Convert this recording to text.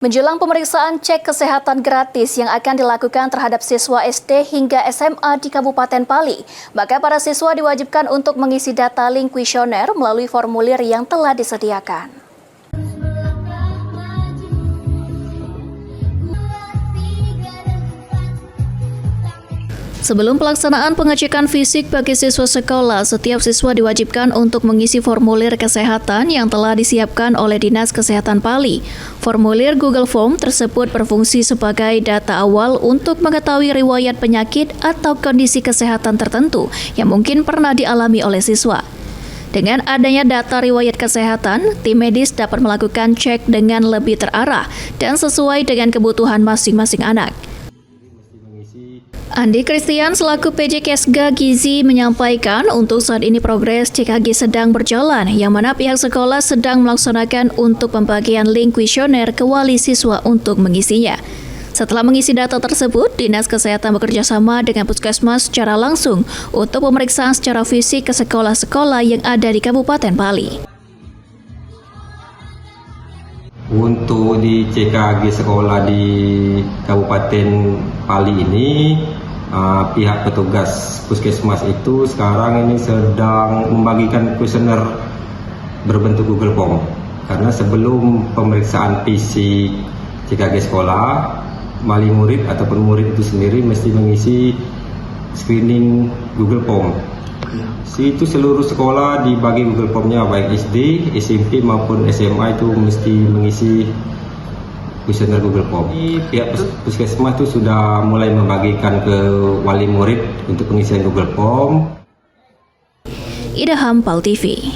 Menjelang pemeriksaan cek kesehatan gratis yang akan dilakukan terhadap siswa SD hingga SMA di Kabupaten Pali, maka para siswa diwajibkan untuk mengisi data link kuesioner melalui formulir yang telah disediakan. Sebelum pelaksanaan pengecekan fisik bagi siswa sekolah, setiap siswa diwajibkan untuk mengisi formulir kesehatan yang telah disiapkan oleh Dinas Kesehatan Pali. Formulir Google Form tersebut berfungsi sebagai data awal untuk mengetahui riwayat penyakit atau kondisi kesehatan tertentu yang mungkin pernah dialami oleh siswa. Dengan adanya data riwayat kesehatan, tim medis dapat melakukan cek dengan lebih terarah dan sesuai dengan kebutuhan masing-masing anak. Andi Christian selaku PJ Kesga Gizi menyampaikan untuk saat ini progres CKG sedang berjalan, yang mana pihak sekolah sedang melaksanakan untuk pembagian link kuesioner ke wali siswa untuk mengisinya. Setelah mengisi data tersebut, Dinas Kesehatan bekerjasama dengan Puskesmas secara langsung untuk pemeriksaan secara fisik ke sekolah-sekolah yang ada di Kabupaten Pali. Untuk di CKG sekolah di Kabupaten Pali ini, pihak petugas Puskesmas itu sekarang ini sedang membagikan kuesioner berbentuk Google Form. Karena sebelum pemeriksaan fisik CKG sekolah, wali murid ataupun murid itu sendiri mesti mengisi screening Google Form. Itu seluruh sekolah dibagi Google Form-nya, baik SD, SMP maupun SMA itu mesti mengisi kuesioner Google Form. Pihak Puskesmas itu sudah mulai membagikan ke wali murid untuk pengisian Google Form. Idaham Pal TV.